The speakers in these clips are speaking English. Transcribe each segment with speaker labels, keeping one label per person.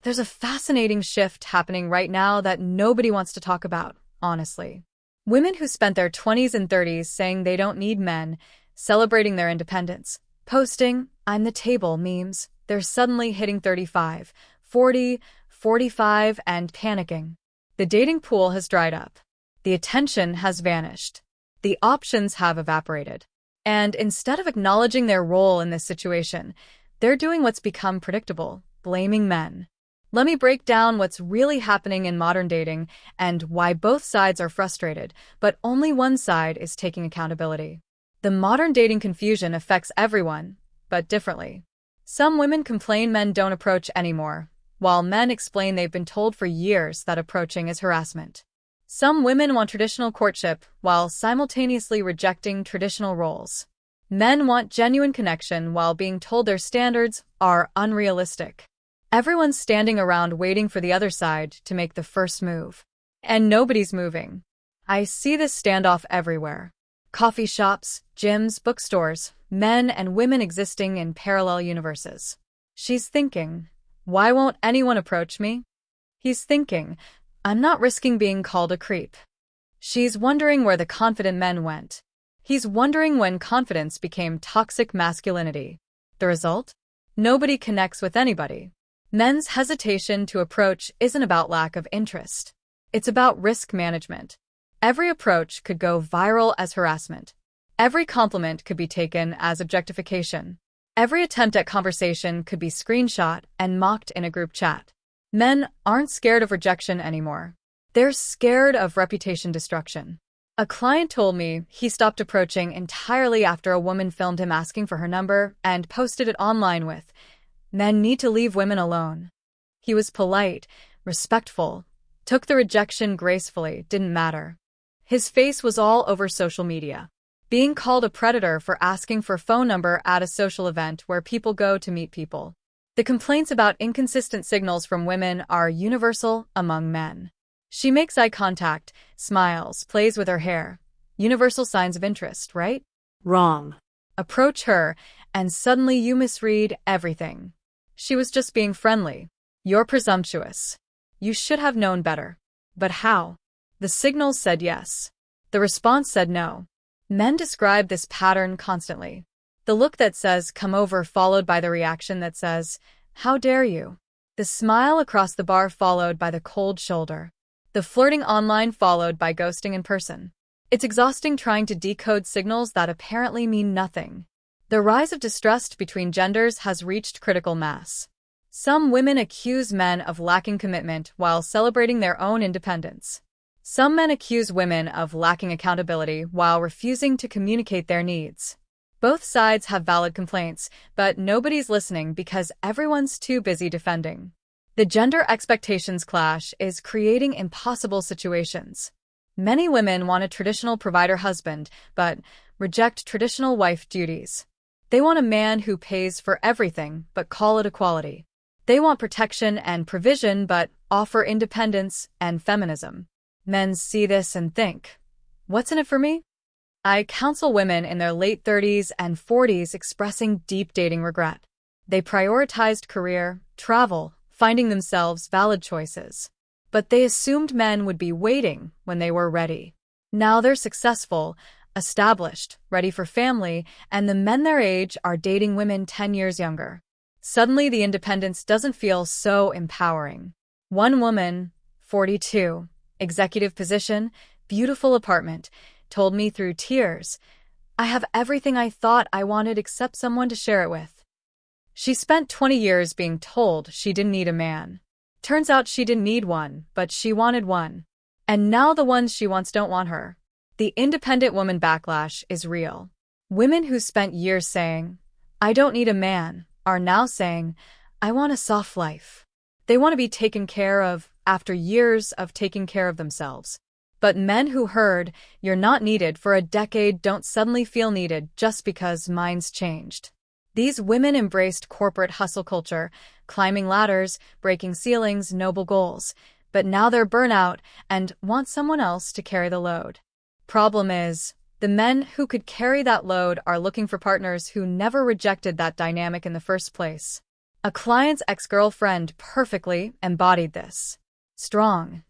Speaker 1: There's a fascinating shift happening right now that nobody wants to talk about, honestly. Women who spent their 20s and 30s saying they don't need men, celebrating their independence, posting "I'm the table" memes, they're suddenly hitting 35, 40, 45 and panicking. The dating pool has dried up. The attention has vanished. The options have evaporated. And instead of acknowledging their role in this situation, they're doing what's become predictable, blaming men. Let me break down what's really happening in modern dating and why both sides are frustrated, but only one side is taking accountability. The modern dating confusion affects everyone, but differently. Some women complain men don't approach anymore, while men explain they've been told for years that approaching is harassment. Some women want traditional courtship while simultaneously rejecting traditional roles. Men want genuine connection while being told their standards are unrealistic. Everyone's standing around waiting for the other side to make the first move. And nobody's moving. I see this standoff everywhere. Coffee shops, gyms, bookstores, men and women existing in parallel universes. She's thinking, why won't anyone approach me? He's thinking, I'm not risking being called a creep. She's wondering where the confident men went. He's wondering when confidence became toxic masculinity. The result? Nobody connects with anybody. Men's hesitation to approach isn't about lack of interest. It's about risk management. Every approach could go viral as harassment. Every compliment could be taken as objectification. Every attempt at conversation could be screenshot and mocked in a group chat. Men aren't scared of rejection anymore. They're scared of reputation destruction. A client told me he stopped approaching entirely after a woman filmed him asking for her number and posted it online with, "Men need to leave women alone." He was polite, respectful, took the rejection gracefully, didn't matter. His face was all over social media. Being called a predator for asking for a phone number at a social event where people go to meet people. The complaints about inconsistent signals from women are universal among men. She makes eye contact, smiles, plays with her hair. Universal signs of interest, right?
Speaker 2: Wrong.
Speaker 1: Approach her, and suddenly you misread everything. She was just being friendly. You're presumptuous. You should have known better. But how? The signals said yes. The response said no. Men describe this pattern constantly. The look that says, "Come over," followed by the reaction that says, "How dare you?" The smile across the bar followed by the cold shoulder. The flirting online followed by ghosting in person. It's exhausting trying to decode signals that apparently mean nothing. The rise of distrust between genders has reached critical mass. Some women accuse men of lacking commitment while celebrating their own independence. Some men accuse women of lacking accountability while refusing to communicate their needs. Both sides have valid complaints, but nobody's listening because everyone's too busy defending. The gender expectations clash is creating impossible situations. Many women want a traditional provider husband, but reject traditional wife duties. They want a man who pays for everything, but call it equality. They want protection and provision, but offer independence and feminism. Men see this and think, what's in it for me? I counsel women in their late 30s and 40s expressing deep dating regret. They prioritized career, travel, finding themselves valid choices. But they assumed men would be waiting when they were ready. Now they're successful, established, ready for family, and the men their age are dating women 10 years younger. Suddenly the independence doesn't feel so empowering. One woman, 42, executive position, beautiful apartment, told me through tears, "I have everything I thought I wanted except someone to share it with." She spent 20 years being told she didn't need a man. Turns out she didn't need one, but she wanted one. And now the ones she wants don't want her. The independent woman backlash is real. Women who spent years saying, "I don't need a man," are now saying, "I want a soft life." They want to be taken care of after years of taking care of themselves. But men who heard, "You're not needed" for a decade don't suddenly feel needed just because minds changed. These women embraced corporate hustle culture, climbing ladders, breaking ceilings, noble goals. But now they're burnout and want someone else to carry the load. Problem is, the men who could carry that load are looking for partners who never rejected that dynamic in the first place. A client's ex-girlfriend perfectly embodied this. Strong,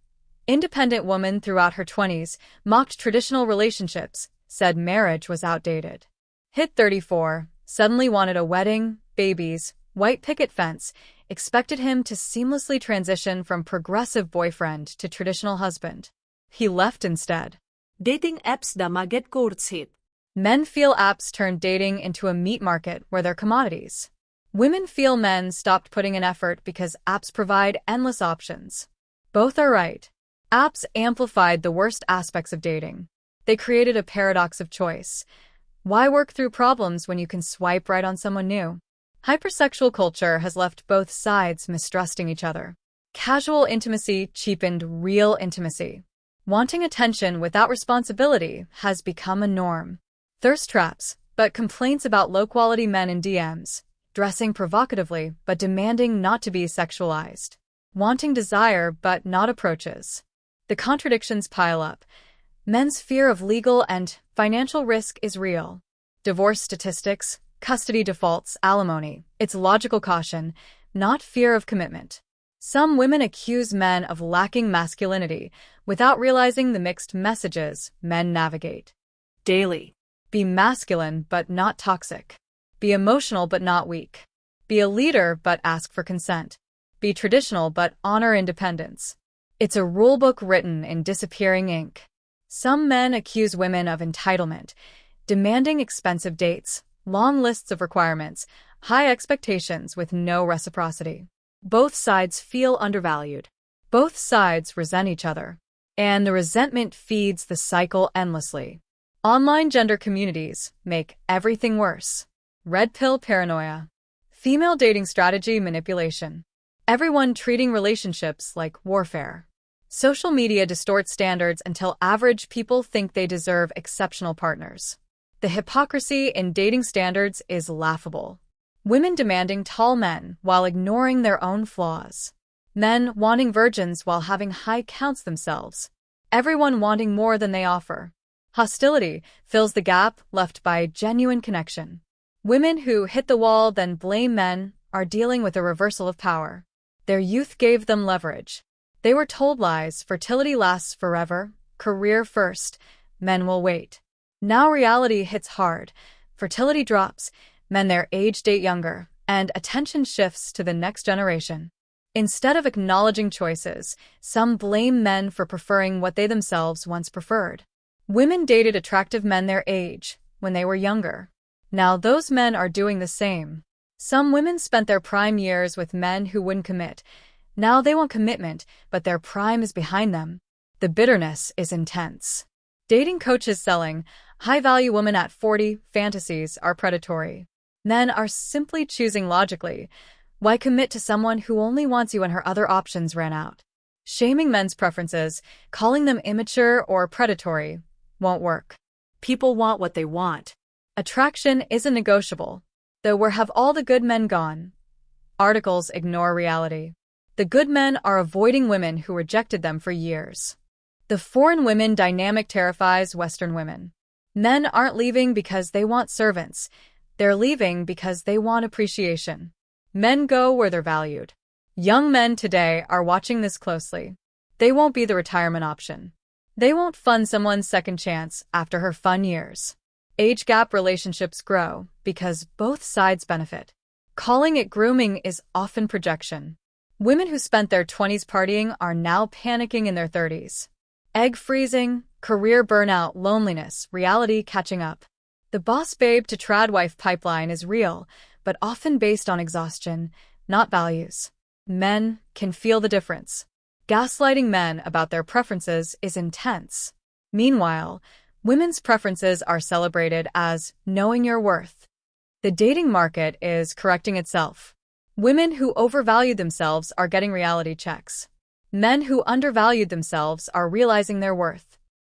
Speaker 1: independent woman throughout her 20s, mocked traditional relationships, said marriage was outdated. Hit 34, suddenly wanted a wedding, babies, white picket fence, expected him to seamlessly transition from progressive boyfriend to traditional husband. He left instead.
Speaker 2: Dating apps damaget courts hit.
Speaker 1: Men feel apps turned dating into a meat market where they're commodities. Women feel men stopped putting in effort because apps provide endless options. Both are right. Apps amplified the worst aspects of dating. They created a paradox of choice. Why work through problems when you can swipe right on someone new? Hypersexual culture has left both sides mistrusting each other. Casual intimacy cheapened real intimacy. Wanting attention without responsibility has become a norm. Thirst traps, but complaints about low-quality men in DMs. Dressing provocatively, but demanding not to be sexualized. Wanting desire, but not approaches. The contradictions pile up. Men's fear of legal and financial risk is real. Divorce statistics, custody defaults, alimony. It's logical caution, not fear of commitment. Some women accuse men of lacking masculinity without realizing the mixed messages men navigate.
Speaker 2: Daily.
Speaker 1: Be masculine but not toxic. Be emotional but not weak. Be a leader but ask for consent. Be traditional but honor independence. It's a rulebook written in disappearing ink. Some men accuse women of entitlement, demanding expensive dates, long lists of requirements, high expectations with no reciprocity. Both sides feel undervalued. Both sides resent each other. And the resentment feeds the cycle endlessly. Online gender communities make everything worse. Red pill paranoia. Female dating strategy manipulation. Everyone treating relationships like warfare. Social media distorts standards until average people think they deserve exceptional partners. The hypocrisy in dating standards is laughable. Women demanding tall men while ignoring their own flaws. Men wanting virgins while having high counts themselves. Everyone wanting more than they offer. Hostility fills the gap left by genuine connection. Women who hit the wall then blame men are dealing with a reversal of power. Their youth gave them leverage. They were told lies, fertility lasts forever, career first, men will wait. Now reality hits hard, fertility drops, men their age date younger, and attention shifts to the next generation. Instead of acknowledging choices, some blame men for preferring what they themselves once preferred. Women dated attractive men their age, when they were younger. Now those men are doing the same. Some women spent their prime years with men who wouldn't commit. Now they want commitment, but their prime is behind them. The bitterness is intense. Dating coaches selling high-value woman at 40 fantasies are predatory. Men are simply choosing logically. Why commit to someone who only wants you when her other options ran out? Shaming men's preferences, calling them immature or predatory, won't work. People want what they want. Attraction isn't negotiable. Though where have all the good men gone? Articles ignore reality. The good men are avoiding women who rejected them for years. The foreign women dynamic terrifies Western women. Men aren't leaving because they want servants. They're leaving because they want appreciation. Men go where they're valued. Young men today are watching this closely. They won't be the retirement option. They won't fund someone's second chance after her fun years. Age gap relationships grow because both sides benefit. Calling it grooming is often projection. Women who spent their 20s partying are now panicking in their 30s. Egg freezing, career burnout, loneliness, reality catching up. The boss babe to trad wife pipeline is real, but often based on exhaustion, not values. Men can feel the difference. Gaslighting men about their preferences is intense. Meanwhile, women's preferences are celebrated as knowing your worth. The dating market is correcting itself. Women who overvalued themselves are getting reality checks. Men who undervalued themselves are realizing their worth.